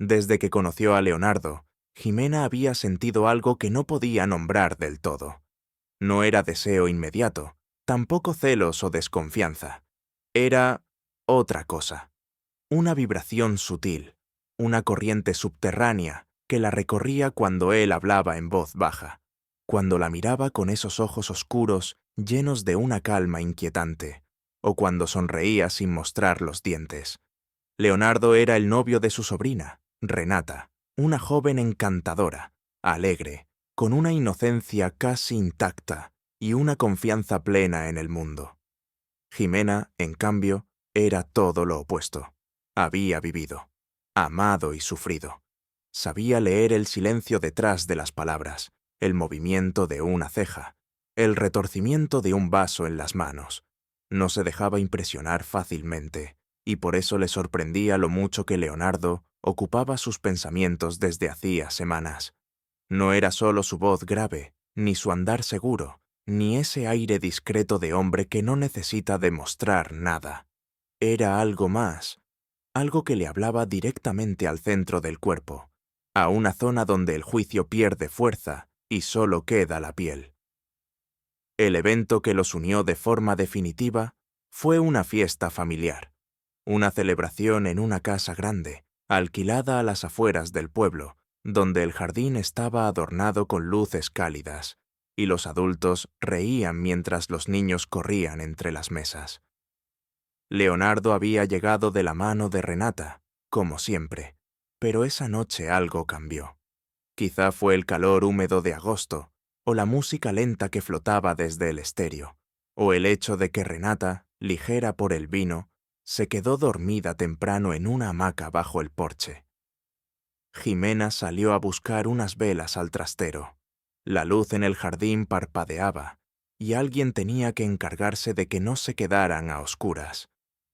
Desde que conoció a Leonardo, Jimena había sentido algo que no podía nombrar del todo. No era deseo inmediato, tampoco celos o desconfianza. Era otra cosa. Una vibración sutil, una corriente subterránea que la recorría cuando él hablaba en voz baja, cuando la miraba con esos ojos oscuros llenos de una calma inquietante, o cuando sonreía sin mostrar los dientes. Leonardo era el novio de su sobrina, Renata, una joven encantadora, alegre, con una inocencia casi intacta y una confianza plena en el mundo. Jimena, en cambio, era todo lo opuesto. Había vivido, amado y sufrido. Sabía leer el silencio detrás de las palabras, el movimiento de una ceja, el retorcimiento de un vaso en las manos. No se dejaba impresionar fácilmente, y por eso le sorprendía lo mucho que Leonardo ocupaba sus pensamientos desde hacía semanas. No era solo su voz grave, ni su andar seguro, ni ese aire discreto de hombre que no necesita demostrar nada. Era algo más, algo que le hablaba directamente al centro del cuerpo, a una zona donde el juicio pierde fuerza y solo queda la piel. El evento que los unió de forma definitiva fue una fiesta familiar, una celebración en una casa grande, alquilada a las afueras del pueblo, donde el jardín estaba adornado con luces cálidas, y los adultos reían mientras los niños corrían entre las mesas. Leonardo había llegado de la mano de Renata, como siempre, pero esa noche algo cambió. Quizá fue el calor húmedo de agosto, o la música lenta que flotaba desde el estéreo, o el hecho de que Renata, ligera por el vino, se quedó dormida temprano en una hamaca bajo el porche. Jimena salió a buscar unas velas al trastero. La luz en el jardín parpadeaba, y alguien tenía que encargarse de que no se quedaran a oscuras.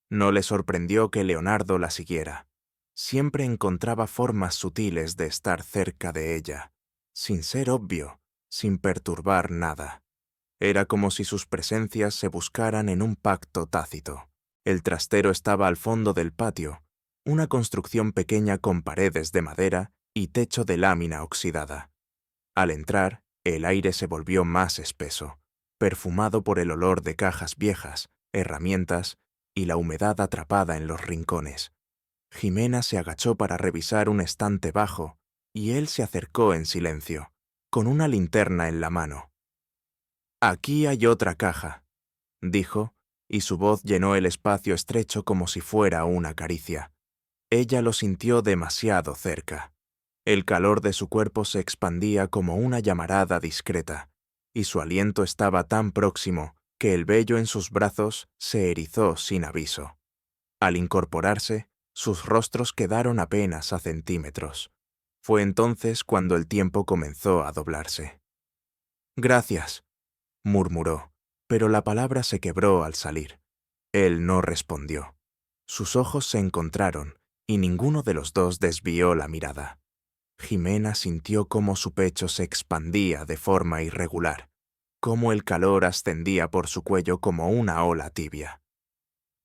No le sorprendió que Leonardo la siguiera. Siempre encontraba formas sutiles de estar cerca de ella, sin ser obvio, sin perturbar nada. Era como si sus presencias se buscaran en un pacto tácito. El trastero estaba al fondo del patio, una construcción pequeña con paredes de madera y techo de lámina oxidada. Al entrar, el aire se volvió más espeso, perfumado por el olor de cajas viejas, herramientas y la humedad atrapada en los rincones. Jimena se agachó para revisar un estante bajo y él se acercó en silencio, con una linterna en la mano. «Aquí hay otra caja», dijo, y su voz llenó el espacio estrecho como si fuera una caricia. Ella lo sintió demasiado cerca. El calor de su cuerpo se expandía como una llamarada discreta, y su aliento estaba tan próximo que el vello en sus brazos se erizó sin aviso. Al incorporarse, sus rostros quedaron apenas a centímetros. Fue entonces cuando el tiempo comenzó a doblarse. «Gracias», murmuró, pero la palabra se quebró al salir. Él no respondió. Sus ojos se encontraron, y ninguno de los dos desvió la mirada. Jimena sintió cómo su pecho se expandía de forma irregular, cómo el calor ascendía por su cuello como una ola tibia.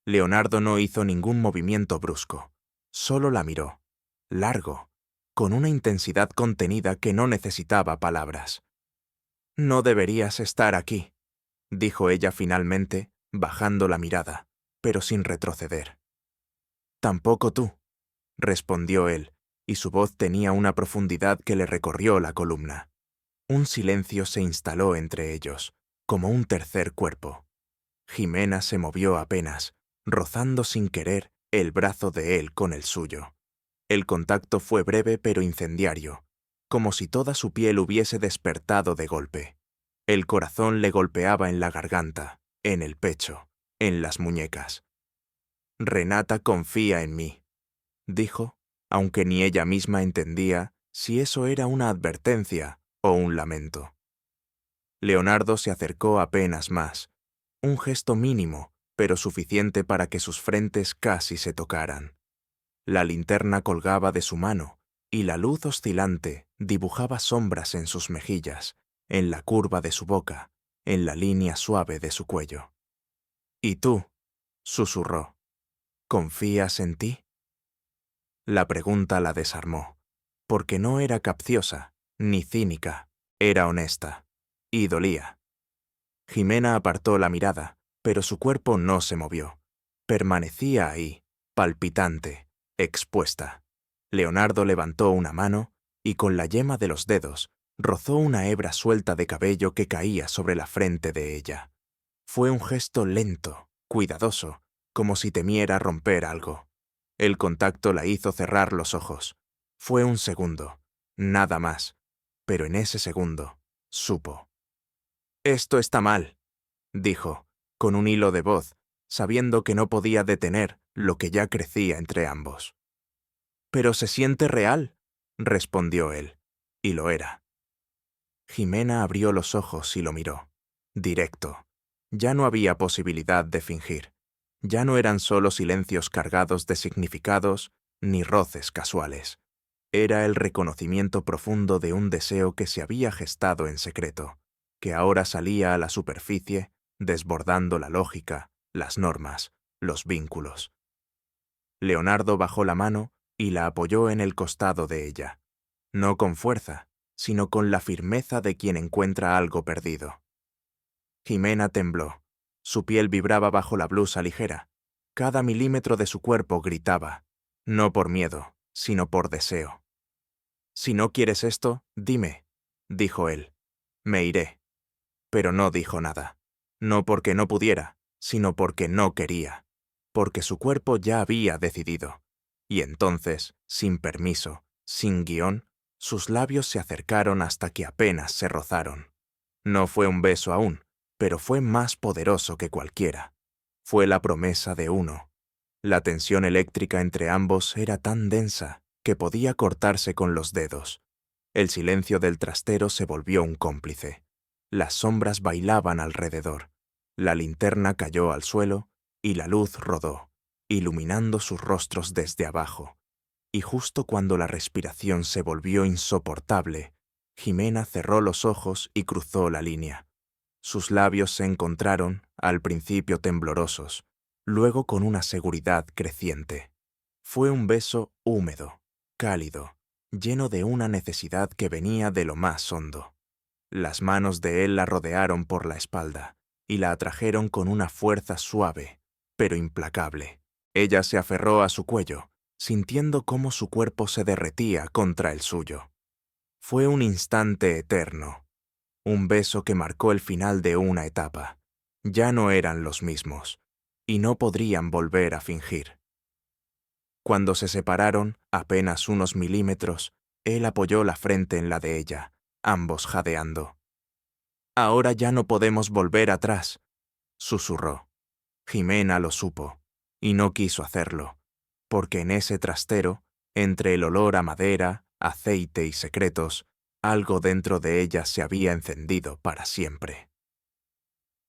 Leonardo no hizo ningún movimiento brusco, solo la miró, largo, con una intensidad contenida que no necesitaba palabras. «No deberías estar aquí», dijo ella finalmente, bajando la mirada, pero sin retroceder. «Tampoco tú», respondió él, y su voz tenía una profundidad que le recorrió la columna. Un silencio se instaló entre ellos, como un tercer cuerpo. Jimena se movió apenas, rozando sin querer el brazo de él con el suyo. El contacto fue breve pero incendiario, como si toda su piel hubiese despertado de golpe. El corazón le golpeaba en la garganta, en el pecho, en las muñecas. «Renata confía en mí», dijo, aunque ni ella misma entendía si eso era una advertencia o un lamento. Leonardo se acercó apenas más, un gesto mínimo, pero suficiente para que sus frentes casi se tocaran. La linterna colgaba de su mano, y la luz oscilante dibujaba sombras en sus mejillas, en la curva de su boca, en la línea suave de su cuello. «¿Y tú?», susurró. «¿Confías en ti?». La pregunta la desarmó, porque no era capciosa, ni cínica, era honesta, y dolía. Jimena apartó la mirada, pero su cuerpo no se movió. Permanecía ahí, palpitante, expuesta. Leonardo levantó una mano y con la yema de los dedos rozó una hebra suelta de cabello que caía sobre la frente de ella. Fue un gesto lento, cuidadoso, como si temiera romper algo. El contacto la hizo cerrar los ojos. Fue un segundo, nada más, pero en ese segundo, supo. «Esto está mal», dijo, con un hilo de voz, sabiendo que no podía detener lo que ya crecía entre ambos. «Pero se siente real», respondió él, y lo era. Jimena abrió los ojos y lo miró. Directo. Ya no había posibilidad de fingir. Ya no eran solo silencios cargados de significados ni roces casuales. Era el reconocimiento profundo de un deseo que se había gestado en secreto, que ahora salía a la superficie, desbordando la lógica, las normas, los vínculos. Leonardo bajó la mano y la apoyó en el costado de ella. No con fuerza, sino con la firmeza de quien encuentra algo perdido. Jimena tembló. Su piel vibraba bajo la blusa ligera. Cada milímetro de su cuerpo gritaba, no por miedo, sino por deseo. «Si no quieres esto, dime», dijo él. «Me iré». Pero no dijo nada. No porque no pudiera, sino porque no quería. Porque su cuerpo ya había decidido. Y entonces, sin permiso, sin guión, sus labios se acercaron hasta que apenas se rozaron. No fue un beso aún, pero fue más poderoso que cualquiera. Fue la promesa de uno. La tensión eléctrica entre ambos era tan densa que podía cortarse con los dedos. El silencio del trastero se volvió un cómplice. Las sombras bailaban alrededor. La linterna cayó al suelo y la luz rodó, iluminando sus rostros desde abajo. Y justo cuando la respiración se volvió insoportable, Jimena cerró los ojos y cruzó la línea. Sus labios se encontraron, al principio temblorosos, luego con una seguridad creciente. Fue un beso húmedo, cálido, lleno de una necesidad que venía de lo más hondo. Las manos de él la rodearon por la espalda y la atrajeron con una fuerza suave, pero implacable. Ella se aferró a su cuello, sintiendo cómo su cuerpo se derretía contra el suyo. Fue un instante eterno, un beso que marcó el final de una etapa. Ya no eran los mismos, y no podrían volver a fingir. Cuando se separaron, apenas unos milímetros, él apoyó la frente en la de ella, ambos jadeando. «Ahora ya no podemos volver atrás», susurró. Jimena lo supo, y no quiso hacerlo, porque en ese trastero, entre el olor a madera, aceite y secretos, algo dentro de ella se había encendido para siempre.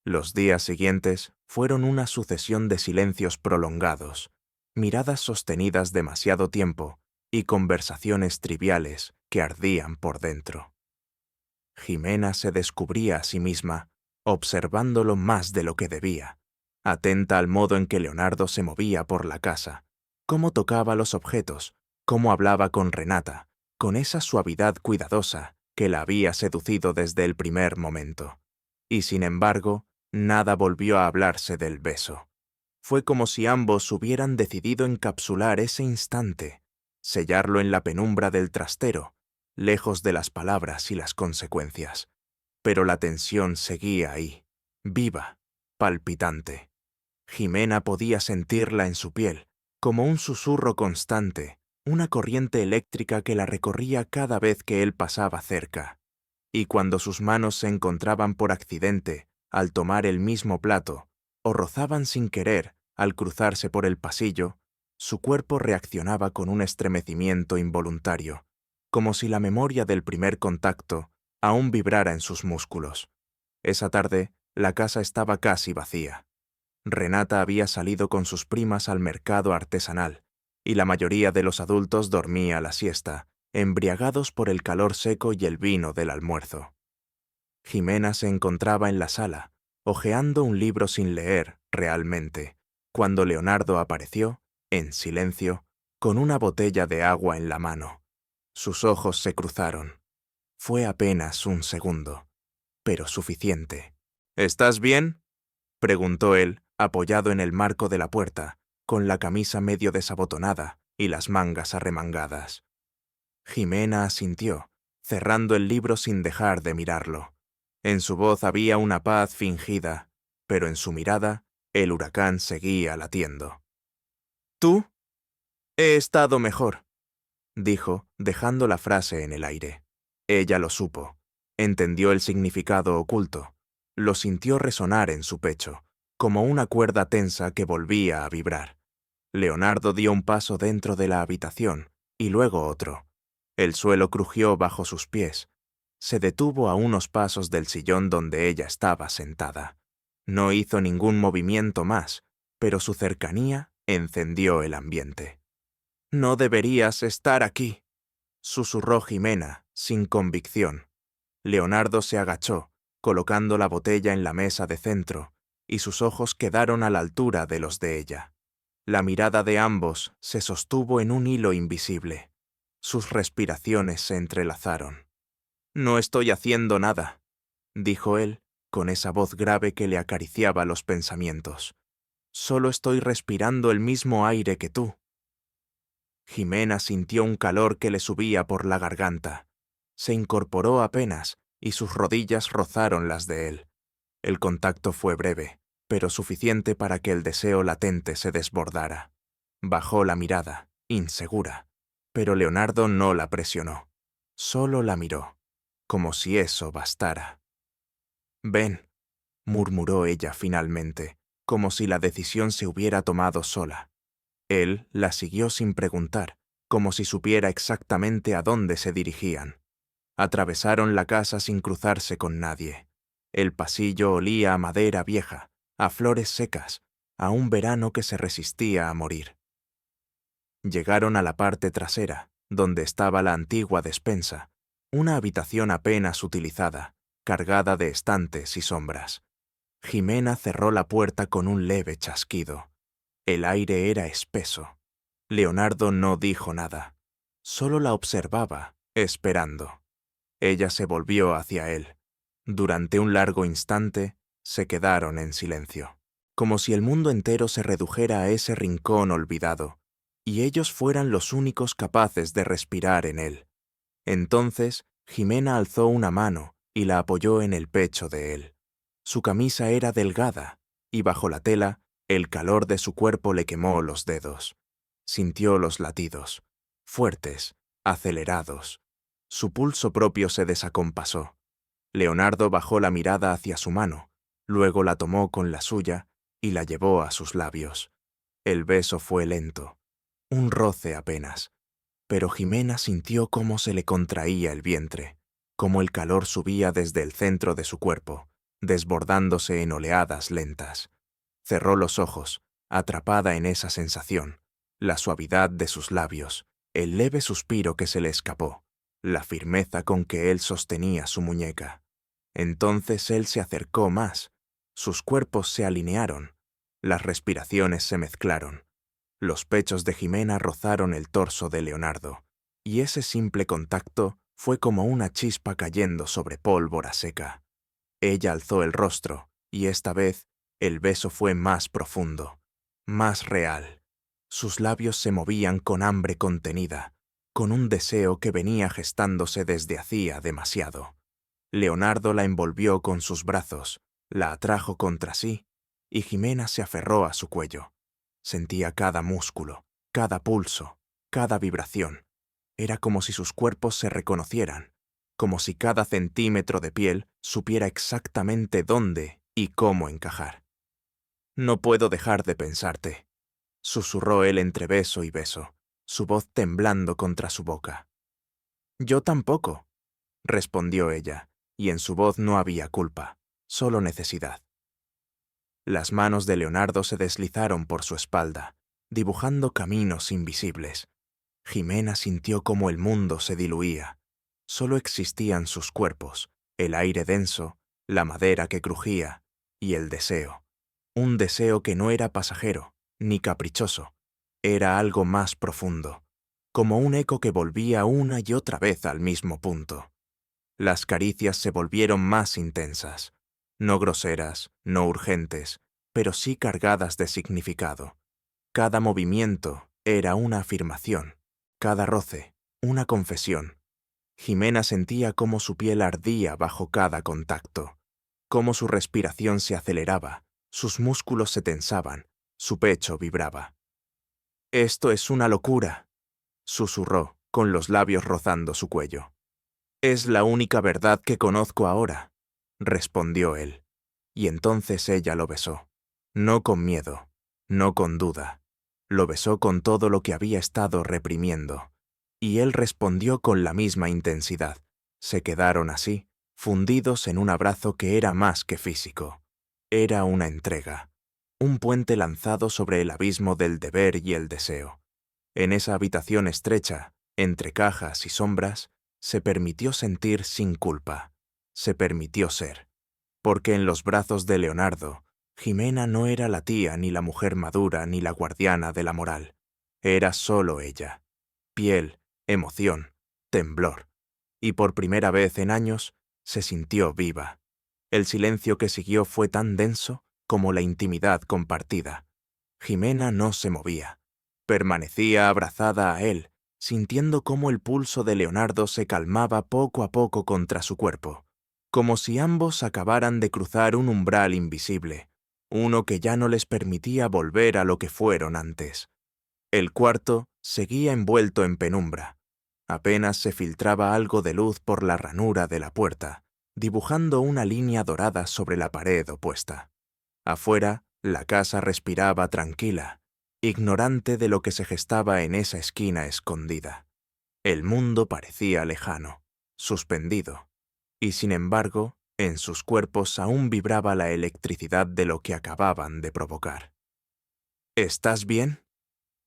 Los días siguientes fueron una sucesión de silencios prolongados, miradas sostenidas demasiado tiempo y conversaciones triviales que ardían por dentro. Jimena se descubría a sí misma, observándolo más de lo que debía, atenta al modo en que Leonardo se movía por la casa, cómo tocaba los objetos, cómo hablaba con Renata, con esa suavidad cuidadosa que la había seducido desde el primer momento. Y sin embargo, nada volvió a hablarse del beso. Fue como si ambos hubieran decidido encapsular ese instante, sellarlo en la penumbra del trastero, lejos de las palabras y las consecuencias. Pero la tensión seguía ahí, viva, palpitante. Jimena podía sentirla en su piel, como un susurro constante, una corriente eléctrica que la recorría cada vez que él pasaba cerca. Y cuando sus manos se encontraban por accidente al tomar el mismo plato, o rozaban sin querer al cruzarse por el pasillo, su cuerpo reaccionaba con un estremecimiento involuntario, como si la memoria del primer contacto aún vibrara en sus músculos. Esa tarde, la casa estaba casi vacía. Renata había salido con sus primas al mercado artesanal, y la mayoría de los adultos dormía la siesta, embriagados por el calor seco y el vino del almuerzo. Jimena se encontraba en la sala, hojeando un libro sin leer realmente, cuando Leonardo apareció, en silencio, con una botella de agua en la mano. Sus ojos se cruzaron. Fue apenas un segundo, pero suficiente. ¿Estás bien?, preguntó él, apoyado en el marco de la puerta, con la camisa medio desabotonada y las mangas arremangadas. Jimena asintió, cerrando el libro sin dejar de mirarlo. En su voz había una paz fingida, pero en su mirada el huracán seguía latiendo. ¿Tú? He estado mejor, dijo, dejando la frase en el aire. Ella lo supo, entendió el significado oculto, lo sintió resonar en su pecho, como una cuerda tensa que volvía a vibrar. Leonardo dio un paso dentro de la habitación, y luego otro. El suelo crujió bajo sus pies. Se detuvo a unos pasos del sillón donde ella estaba sentada. No hizo ningún movimiento más, pero su cercanía encendió el ambiente. «No deberías estar aquí», susurró Jimena, sin convicción. Leonardo se agachó, colocando la botella en la mesa de centro, y sus ojos quedaron a la altura de los de ella. La mirada de ambos se sostuvo en un hilo invisible. Sus respiraciones se entrelazaron. «No estoy haciendo nada», dijo él, con esa voz grave que le acariciaba los pensamientos. «Solo estoy respirando el mismo aire que tú». Jimena sintió un calor que le subía por la garganta. Se incorporó apenas, y sus rodillas rozaron las de él. El contacto fue breve, pero suficiente para que el deseo latente se desbordara. Bajó la mirada, insegura, pero Leonardo no la presionó. Solo la miró, como si eso bastara. «Ven», murmuró ella finalmente, como si la decisión se hubiera tomado sola. Él la siguió sin preguntar, como si supiera exactamente a dónde se dirigían. Atravesaron la casa sin cruzarse con nadie. El pasillo olía a madera vieja, a flores secas, a un verano que se resistía a morir. Llegaron a la parte trasera, donde estaba la antigua despensa, una habitación apenas utilizada, cargada de estantes y sombras. Jimena cerró la puerta con un leve chasquido. El aire era espeso. Leonardo no dijo nada. Solo la observaba, esperando. Ella se volvió hacia él. Durante un largo instante, se quedaron en silencio, como si el mundo entero se redujera a ese rincón olvidado, y ellos fueran los únicos capaces de respirar en él. Entonces, Jimena alzó una mano y la apoyó en el pecho de él. Su camisa era delgada, y bajo la tela, el calor de su cuerpo le quemó los dedos. Sintió los latidos, fuertes, acelerados. Su pulso propio se desacompasó. Leonardo bajó la mirada hacia su mano, luego la tomó con la suya y la llevó a sus labios. El beso fue lento, un roce apenas, pero Jimena sintió cómo se le contraía el vientre, cómo el calor subía desde el centro de su cuerpo, desbordándose en oleadas lentas. Cerró los ojos, atrapada en esa sensación, la suavidad de sus labios, el leve suspiro que se le escapó, la firmeza con que él sostenía su muñeca. Entonces él se acercó más, sus cuerpos se alinearon, las respiraciones se mezclaron, los pechos de Jimena rozaron el torso de Leonardo, y ese simple contacto fue como una chispa cayendo sobre pólvora seca. Ella alzó el rostro, y esta vez el beso fue más profundo, más real. Sus labios se movían con hambre contenida, con un deseo que venía gestándose desde hacía demasiado. Leonardo la envolvió con sus brazos, la atrajo contra sí, y Jimena se aferró a su cuello. Sentía cada músculo, cada pulso, cada vibración. Era como si sus cuerpos se reconocieran, como si cada centímetro de piel supiera exactamente dónde y cómo encajar. «No puedo dejar de pensarte», susurró él entre beso y beso, su voz temblando contra su boca. «Yo tampoco», respondió ella, y en su voz no había culpa, solo necesidad. Las manos de Leonardo se deslizaron por su espalda, dibujando caminos invisibles. Jimena sintió cómo el mundo se diluía. Solo existían sus cuerpos, el aire denso, la madera que crujía, y el deseo. Un deseo que no era pasajero, ni caprichoso. Era algo más profundo, como un eco que volvía una y otra vez al mismo punto. Las caricias se volvieron más intensas, no groseras, no urgentes, pero sí cargadas de significado. Cada movimiento era una afirmación, cada roce, una confesión. Jimena sentía cómo su piel ardía bajo cada contacto, cómo su respiración se aceleraba, sus músculos se tensaban, su pecho vibraba. «Esto es una locura», susurró, con los labios rozando su cuello. «Es la única verdad que conozco ahora», respondió él. Y entonces ella lo besó. No con miedo, no con duda. Lo besó con todo lo que había estado reprimiendo. Y él respondió con la misma intensidad. Se quedaron así, fundidos en un abrazo que era más que físico. Era una entrega. Un puente lanzado sobre el abismo del deber y el deseo. En esa habitación estrecha, entre cajas y sombras, se permitió sentir sin culpa. Se permitió ser. Porque en los brazos de Leonardo, Jimena no era la tía ni la mujer madura ni la guardiana de la moral. Era solo ella. Piel, emoción, temblor. Y por primera vez en años se sintió viva. El silencio que siguió fue tan denso como la intimidad compartida. Jimena no se movía. Permanecía abrazada a él, sintiendo cómo el pulso de Leonardo se calmaba poco a poco contra su cuerpo, como si ambos acabaran de cruzar un umbral invisible, uno que ya no les permitía volver a lo que fueron antes. El cuarto seguía envuelto en penumbra. Apenas se filtraba algo de luz por la ranura de la puerta, dibujando una línea dorada sobre la pared opuesta. Afuera, la casa respiraba tranquila, ignorante de lo que se gestaba en esa esquina escondida. El mundo parecía lejano, suspendido, y sin embargo, en sus cuerpos aún vibraba la electricidad de lo que acababan de provocar. «¿Estás bien?»,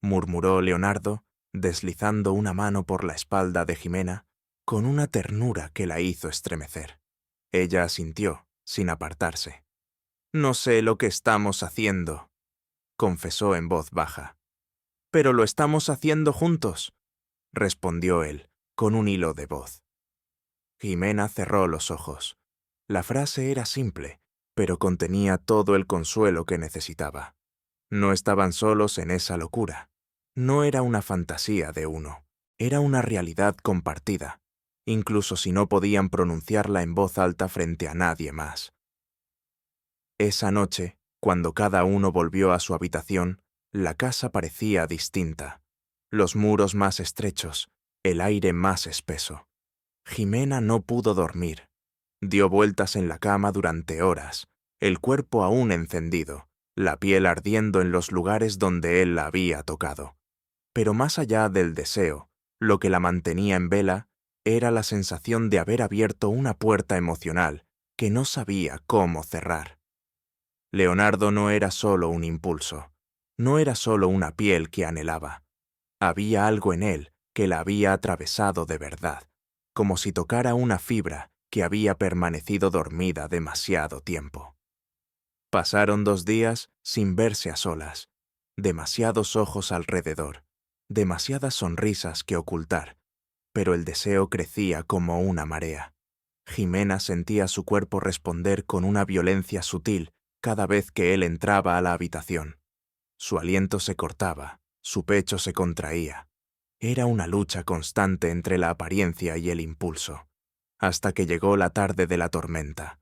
murmuró Leonardo, deslizando una mano por la espalda de Jimena, con una ternura que la hizo estremecer. Ella asintió, sin apartarse. «No sé lo que estamos haciendo», confesó en voz baja. «Pero lo estamos haciendo juntos», respondió él, con un hilo de voz. Jimena cerró los ojos. La frase era simple, pero contenía todo el consuelo que necesitaba. No estaban solos en esa locura. No era una fantasía de uno, era una realidad compartida, incluso si no podían pronunciarla en voz alta frente a nadie más. Esa noche, cuando cada uno volvió a su habitación, la casa parecía distinta. Los muros más estrechos, el aire más espeso. Jimena no pudo dormir. Dio vueltas en la cama durante horas, el cuerpo aún encendido, la piel ardiendo en los lugares donde él la había tocado. Pero más allá del deseo, lo que la mantenía en vela era la sensación de haber abierto una puerta emocional que no sabía cómo cerrar. Leonardo no era solo un impulso, no era solo una piel que anhelaba. Había algo en él que la había atravesado de verdad, como si tocara una fibra que había permanecido dormida demasiado tiempo. Pasaron 2 días sin verse a solas, demasiados ojos alrededor, demasiadas sonrisas que ocultar, pero el deseo crecía como una marea. Jimena sentía su cuerpo responder con una violencia sutil cada vez que él entraba a la habitación. Su aliento se cortaba, su pecho se contraía. Era una lucha constante entre la apariencia y el impulso, hasta que llegó la tarde de la tormenta.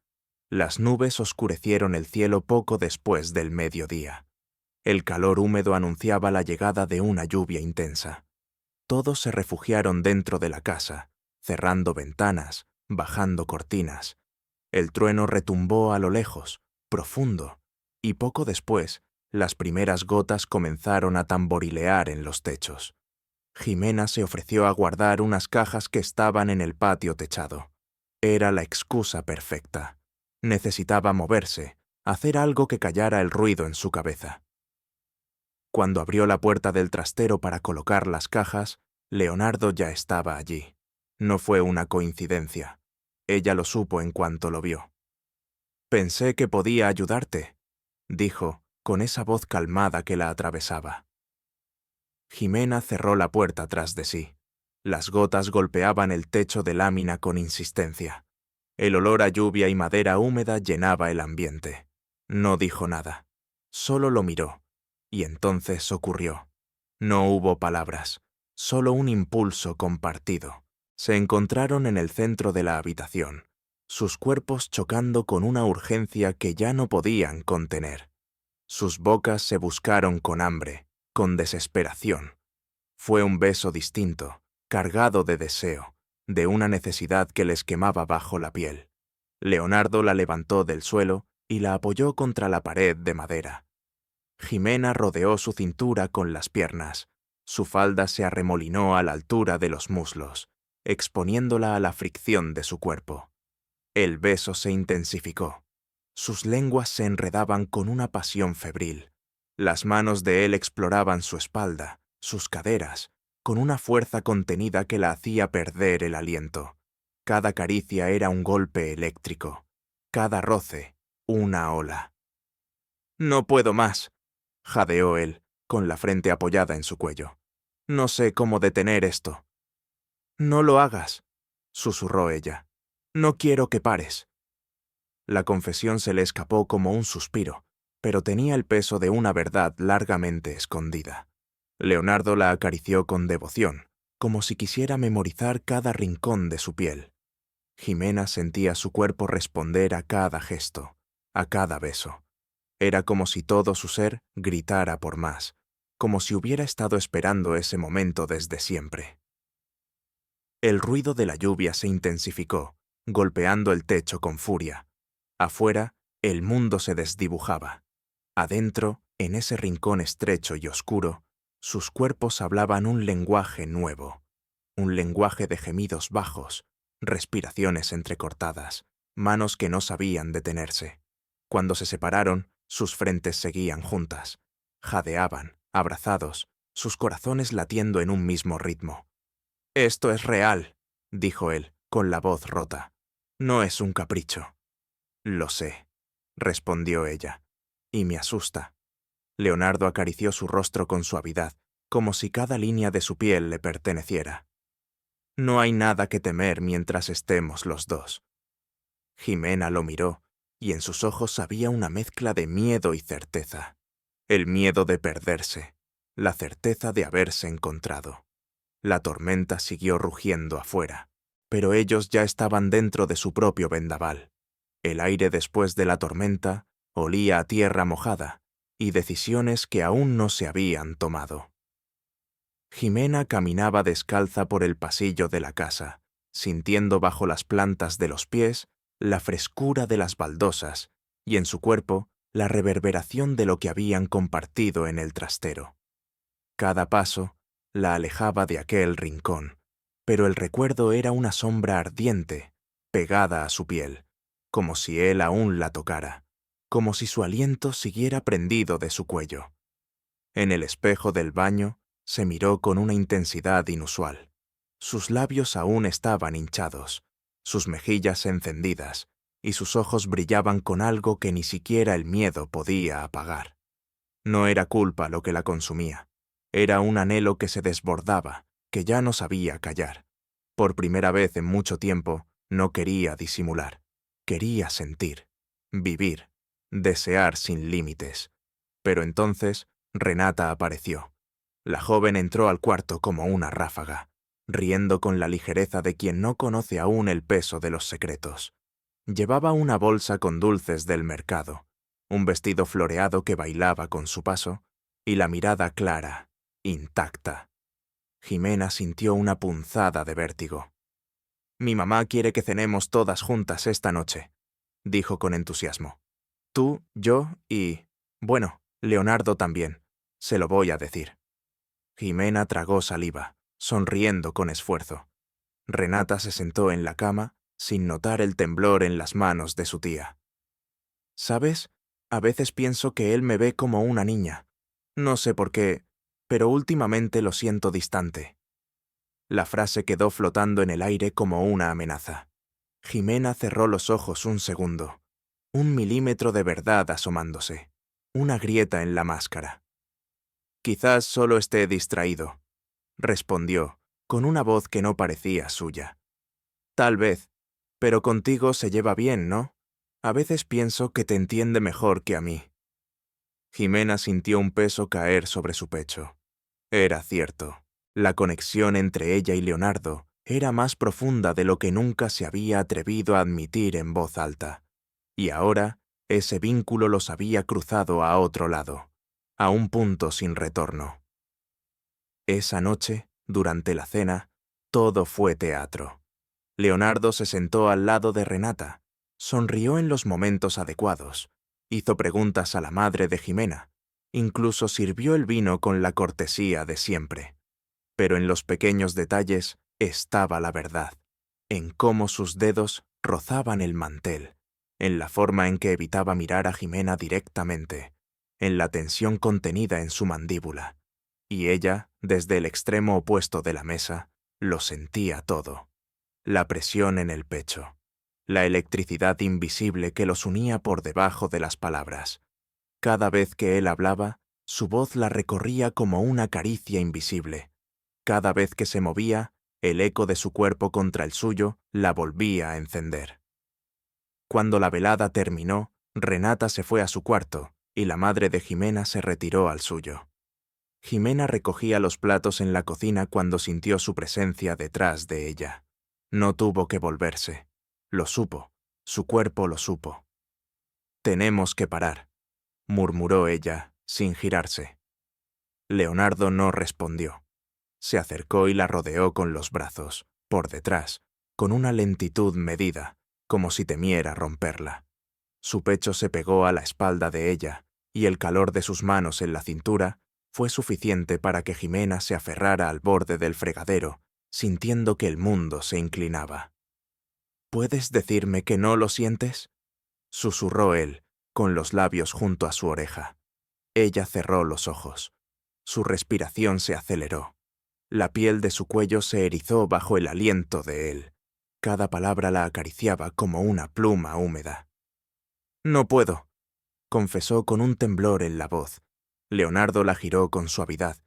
Las nubes oscurecieron el cielo poco después del mediodía. El calor húmedo anunciaba la llegada de una lluvia intensa. Todos se refugiaron dentro de la casa, cerrando ventanas, bajando cortinas. El trueno retumbó a lo lejos, profundo, y poco después, las primeras gotas comenzaron a tamborilear en los techos. Jimena se ofreció a guardar unas cajas que estaban en el patio techado. Era la excusa perfecta. Necesitaba moverse, hacer algo que callara el ruido en su cabeza. Cuando abrió la puerta del trastero para colocar las cajas, Leonardo ya estaba allí. No fue una coincidencia. Ella lo supo en cuanto lo vio. «Pensé que podía ayudarte», dijo, con esa voz calmada que la atravesaba. Jimena cerró la puerta tras de sí. Las gotas golpeaban el techo de lámina con insistencia. El olor a lluvia y madera húmeda llenaba el ambiente. No dijo nada. Solo lo miró. Y entonces ocurrió. No hubo palabras, solo un impulso compartido. Se encontraron en el centro de la habitación, sus cuerpos chocando con una urgencia que ya no podían contener. Sus bocas se buscaron con hambre, con desesperación. Fue un beso distinto, cargado de deseo, de una necesidad que les quemaba bajo la piel. Leonardo la levantó del suelo y la apoyó contra la pared de madera. Jimena rodeó su cintura con las piernas. Su falda se arremolinó a la altura de los muslos, exponiéndola a la fricción de su cuerpo. El beso se intensificó. Sus lenguas se enredaban con una pasión febril. Las manos de él exploraban su espalda, sus caderas, con una fuerza contenida que la hacía perder el aliento. Cada caricia era un golpe eléctrico. Cada roce, una ola. «No puedo más», jadeó él, con la frente apoyada en su cuello. «No sé cómo detener esto». «No lo hagas», susurró ella. «No quiero que pares». La confesión se le escapó como un suspiro, pero tenía el peso de una verdad largamente escondida. Leonardo la acarició con devoción, como si quisiera memorizar cada rincón de su piel. Jimena sentía su cuerpo responder a cada gesto, a cada beso. Era como si todo su ser gritara por más, como si hubiera estado esperando ese momento desde siempre. El ruido de la lluvia se intensificó, golpeando el techo con furia. Afuera, el mundo se desdibujaba. Adentro, en ese rincón estrecho y oscuro, sus cuerpos hablaban un lenguaje nuevo, un lenguaje de gemidos bajos, respiraciones entrecortadas, manos que no sabían detenerse. Cuando se separaron, sus frentes seguían juntas. Jadeaban, abrazados, sus corazones latiendo en un mismo ritmo. «Esto es real», dijo él, con la voz rota. «No es un capricho». «Lo sé», respondió ella, «y me asusta». Leonardo acarició su rostro con suavidad, como si cada línea de su piel le perteneciera. «No hay nada que temer mientras estemos los dos». Jimena lo miró, y en sus ojos había una mezcla de miedo y certeza. El miedo de perderse, la certeza de haberse encontrado. La tormenta siguió rugiendo afuera, pero ellos ya estaban dentro de su propio vendaval. El aire después de la tormenta olía a tierra mojada y decisiones que aún no se habían tomado. Jimena caminaba descalza por el pasillo de la casa, sintiendo bajo las plantas de los pies la frescura de las baldosas y en su cuerpo la reverberación de lo que habían compartido en el trastero. Cada paso la alejaba de aquel rincón, pero el recuerdo era una sombra ardiente, pegada a su piel, como si él aún la tocara, como si su aliento siguiera prendido de su cuello. En el espejo del baño se miró con una intensidad inusual. Sus labios aún estaban hinchados, sus mejillas encendidas, y sus ojos brillaban con algo que ni siquiera el miedo podía apagar. No era culpa lo que la consumía. Era un anhelo que se desbordaba, que ya no sabía callar. Por primera vez en mucho tiempo, no quería disimular. Quería sentir, vivir, desear sin límites. Pero entonces, Renata apareció. La joven entró al cuarto como una ráfaga, riendo con la ligereza de quien no conoce aún el peso de los secretos. Llevaba una bolsa con dulces del mercado, un vestido floreado que bailaba con su paso, y la mirada clara, intacta. Jimena sintió una punzada de vértigo. «Mi mamá quiere que cenemos todas juntas esta noche», dijo con entusiasmo. «Tú, yo y... bueno, Leonardo también. Se lo voy a decir». Jimena tragó saliva, sonriendo con esfuerzo. Renata se sentó en la cama, sin notar el temblor en las manos de su tía. «¿Sabes? A veces pienso que él me ve como una niña. No sé por qué, pero últimamente lo siento distante». La frase quedó flotando en el aire como una amenaza. Jimena cerró los ojos un segundo. 1 milímetro de verdad asomándose. Una grieta en la máscara. Quizás solo esté distraído, respondió, con una voz que no parecía suya. Tal vez, pero contigo se lleva bien, ¿no? A veces pienso que te entiende mejor que a mí. Jimena sintió un peso caer sobre su pecho. Era cierto. La conexión entre ella y Leonardo era más profunda de lo que nunca se había atrevido a admitir en voz alta. Y ahora, ese vínculo los había cruzado a otro lado, a un punto sin retorno. Esa noche, durante la cena, todo fue teatro. Leonardo se sentó al lado de Renata, sonrió en los momentos adecuados, hizo preguntas a la madre de Jimena, incluso sirvió el vino con la cortesía de siempre. Pero en los pequeños detalles estaba la verdad, en cómo sus dedos rozaban el mantel, en la forma en que evitaba mirar a Jimena directamente, en la tensión contenida en su mandíbula. Y ella, desde el extremo opuesto de la mesa, lo sentía todo. La presión en el pecho, la electricidad invisible que los unía por debajo de las palabras. Cada vez que él hablaba, su voz la recorría como una caricia invisible. Cada vez que se movía, el eco de su cuerpo contra el suyo la volvía a encender. Cuando la velada terminó, Renata se fue a su cuarto y la madre de Jimena se retiró al suyo. Jimena recogía los platos en la cocina cuando sintió su presencia detrás de ella. No tuvo que volverse. Lo supo. Su cuerpo lo supo. «Tenemos que parar», murmuró ella, sin girarse. Leonardo no respondió. Se acercó y la rodeó con los brazos, por detrás, con una lentitud medida, como si temiera romperla. Su pecho se pegó a la espalda de ella, y el calor de sus manos en la cintura fue suficiente para que Jimena se aferrara al borde del fregadero, sintiendo que el mundo se inclinaba. «¿Puedes decirme que no lo sientes?», susurró él, con los labios junto a su oreja. Ella cerró los ojos. Su respiración se aceleró. La piel de su cuello se erizó bajo el aliento de él. Cada palabra la acariciaba como una pluma húmeda. «No puedo», confesó con un temblor en la voz. Leonardo la giró con suavidad.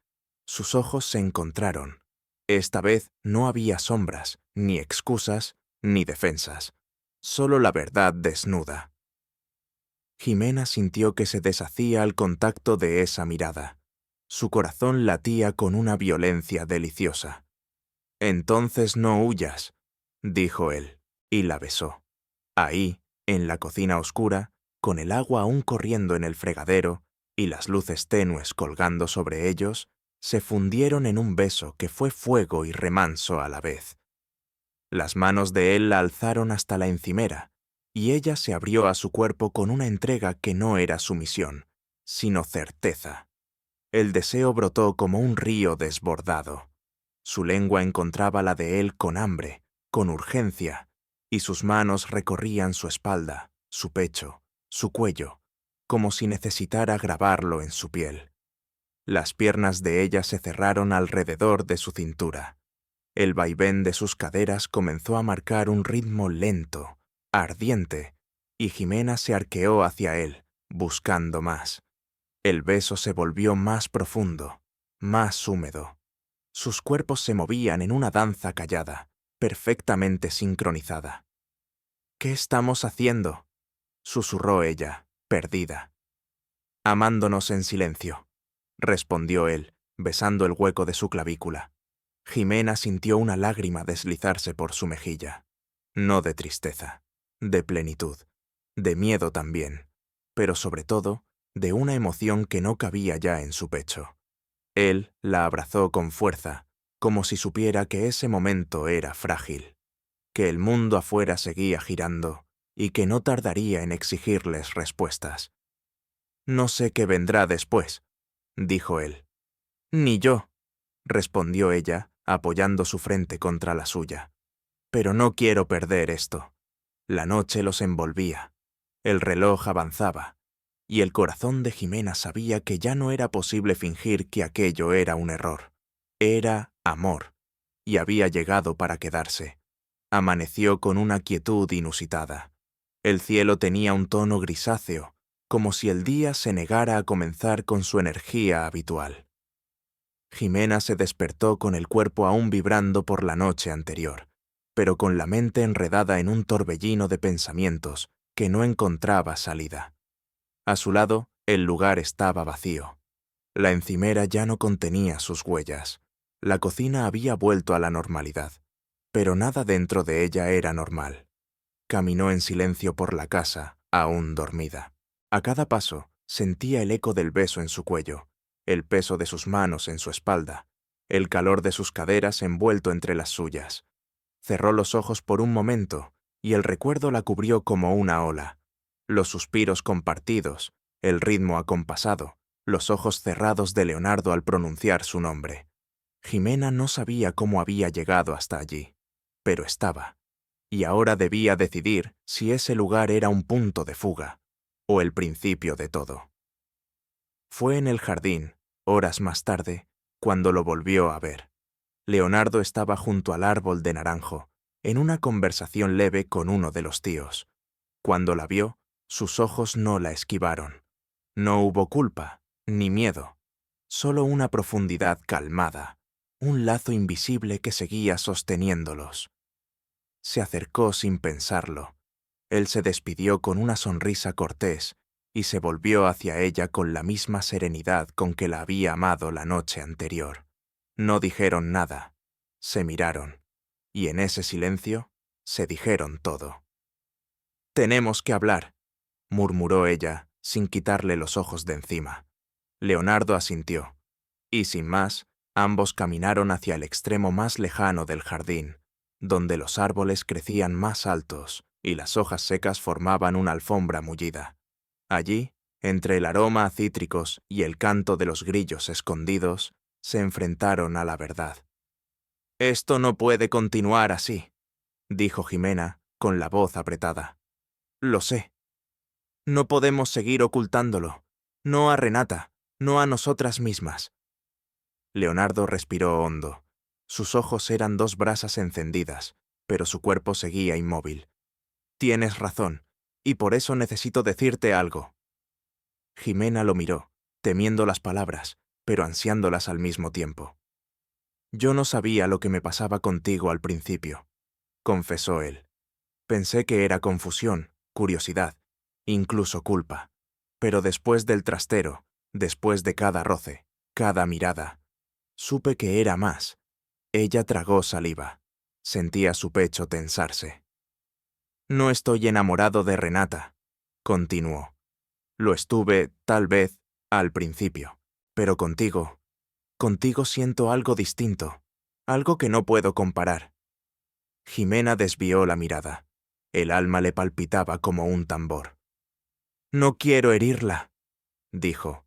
Sus ojos se encontraron. Esta vez no había sombras, ni excusas, ni defensas. Solo la verdad desnuda. Jimena sintió que se deshacía al contacto de esa mirada. Su corazón latía con una violencia deliciosa. «Entonces no huyas», dijo él, y la besó. Ahí, en la cocina oscura, con el agua aún corriendo en el fregadero y las luces tenues colgando sobre ellos, se fundieron en un beso que fue fuego y remanso a la vez. Las manos de él la alzaron hasta la encimera, y ella se abrió a su cuerpo con una entrega que no era sumisión, sino certeza. El deseo brotó como un río desbordado. Su lengua encontraba la de él con hambre, con urgencia, y sus manos recorrían su espalda, su pecho, su cuello, como si necesitara grabarlo en su piel. Las piernas de ella se cerraron alrededor de su cintura. El vaivén de sus caderas comenzó a marcar un ritmo lento, ardiente, y Jimena se arqueó hacia él, buscando más. El beso se volvió más profundo, más húmedo. Sus cuerpos se movían en una danza callada, perfectamente sincronizada. «¿Qué estamos haciendo?», susurró ella, perdida. «Amándonos en silencio», respondió él, besando el hueco de su clavícula. Jimena sintió una lágrima deslizarse por su mejilla. No de tristeza, de plenitud, de miedo también, pero sobre todo, de una emoción que no cabía ya en su pecho. Él la abrazó con fuerza, como si supiera que ese momento era frágil, que el mundo afuera seguía girando y que no tardaría en exigirles respuestas. «No sé qué vendrá después», dijo él. «Ni yo», respondió ella, apoyando su frente contra la suya. «Pero no quiero perder esto». La noche los envolvía. El reloj avanzaba, y el corazón de Jimena sabía que ya no era posible fingir que aquello era un error. Era amor, y había llegado para quedarse. Amaneció con una quietud inusitada. El cielo tenía un tono grisáceo, como si el día se negara a comenzar con su energía habitual. Jimena se despertó con el cuerpo aún vibrando por la noche anterior, pero con la mente enredada en un torbellino de pensamientos que no encontraba salida. A su lado, el lugar estaba vacío. La encimera ya no contenía sus huellas. La cocina había vuelto a la normalidad, pero nada dentro de ella era normal. Caminó en silencio por la casa, aún dormida. A cada paso, sentía el eco del beso en su cuello, el peso de sus manos en su espalda, el calor de sus caderas envuelto entre las suyas. Cerró los ojos por un momento, y el recuerdo la cubrió como una ola. Los suspiros compartidos, el ritmo acompasado, los ojos cerrados de Leonardo al pronunciar su nombre. Jimena no sabía cómo había llegado hasta allí, pero estaba. Y ahora debía decidir si ese lugar era un punto de fuga, o el principio de todo. Fue en el jardín, horas más tarde, cuando lo volvió a ver. Leonardo estaba junto al árbol de naranjo, en una conversación leve con uno de los tíos. Cuando la vio, sus ojos no la esquivaron. No hubo culpa, ni miedo, solo una profundidad calmada, un lazo invisible que seguía sosteniéndolos. Se acercó sin pensarlo. Él se despidió con una sonrisa cortés y se volvió hacia ella con la misma serenidad con que la había amado la noche anterior. No dijeron nada, se miraron, y en ese silencio se dijeron todo. «Tenemos que hablar», murmuró ella, sin quitarle los ojos de encima. Leonardo asintió, y sin más, ambos caminaron hacia el extremo más lejano del jardín, donde los árboles crecían más altos y las hojas secas formaban una alfombra mullida. Allí, entre el aroma a cítricos y el canto de los grillos escondidos, se enfrentaron a la verdad. «Esto no puede continuar así», dijo Jimena, con la voz apretada. «Lo sé. No podemos seguir ocultándolo. No a Renata, no a nosotras mismas». Leonardo respiró hondo. Sus ojos eran dos brasas encendidas, pero su cuerpo seguía inmóvil. «Tienes razón, y por eso necesito decirte algo». Jimena lo miró, temiendo las palabras, pero ansiándolas al mismo tiempo. «Yo no sabía lo que me pasaba contigo al principio», confesó él. «Pensé que era confusión, curiosidad, incluso culpa. Pero después del trastero, después de cada roce, cada mirada, supe que era más». Ella tragó saliva. Sentía su pecho tensarse. «No estoy enamorado de Renata», continuó. «Lo estuve, tal vez, al principio. Pero contigo siento algo distinto, algo que no puedo comparar». Jimena desvió la mirada. El alma le palpitaba como un tambor. «No quiero herirla», dijo.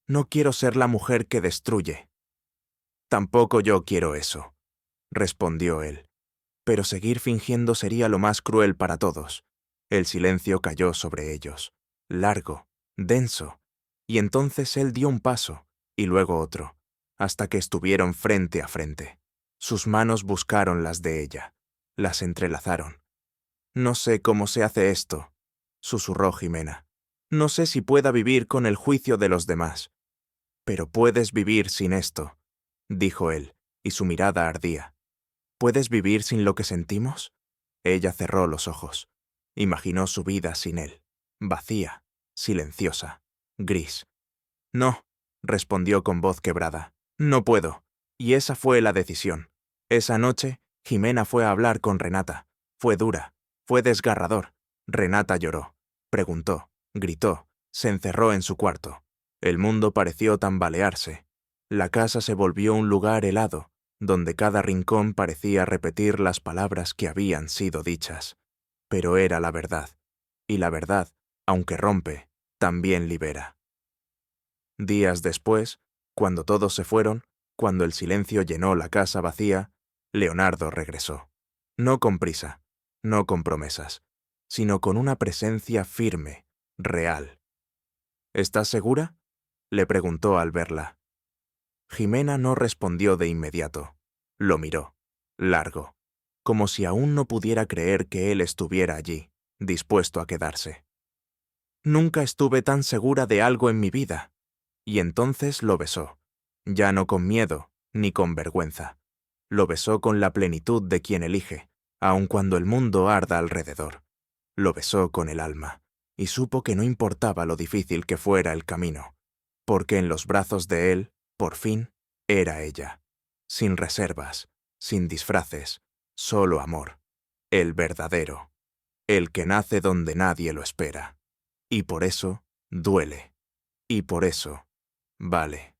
«No quiero ser la mujer que destruye». «Tampoco yo quiero eso», respondió él. Pero seguir fingiendo sería lo más cruel para todos. El silencio cayó sobre ellos, largo, denso, y entonces él dio un paso, y luego otro, hasta que estuvieron frente a frente. Sus manos buscaron las de ella, las entrelazaron. «No sé cómo se hace esto», susurró Jimena. «No sé si pueda vivir con el juicio de los demás». «Pero puedes vivir sin esto», dijo él, y su mirada ardía. «¿Puedes vivir sin lo que sentimos?». Ella cerró los ojos. Imaginó su vida sin él, vacía, silenciosa, gris. «No», respondió con voz quebrada. «No puedo». Y esa fue la decisión. Esa noche, Jimena fue a hablar con Renata. Fue dura, fue desgarrador. Renata lloró, preguntó, gritó, se encerró en su cuarto. El mundo pareció tambalearse. La casa se volvió un lugar helado, donde cada rincón parecía repetir las palabras que habían sido dichas. Pero era la verdad, y la verdad, aunque rompe, también libera. Días después, cuando todos se fueron, cuando el silencio llenó la casa vacía, Leonardo regresó. No con prisa, no con promesas, sino con una presencia firme, real. «¿Estás segura?», le preguntó al verla. Jimena no respondió de inmediato. Lo miró, largo, como si aún no pudiera creer que él estuviera allí, dispuesto a quedarse. «Nunca estuve tan segura de algo en mi vida». Y entonces lo besó, ya no con miedo, ni con vergüenza. Lo besó con la plenitud de quien elige, aun cuando el mundo arda alrededor. Lo besó con el alma, y supo que no importaba lo difícil que fuera el camino, porque en los brazos de él, por fin, era ella. Sin reservas, sin disfraces, solo amor. El verdadero. El que nace donde nadie lo espera. Y por eso, duele. Y por eso, vale.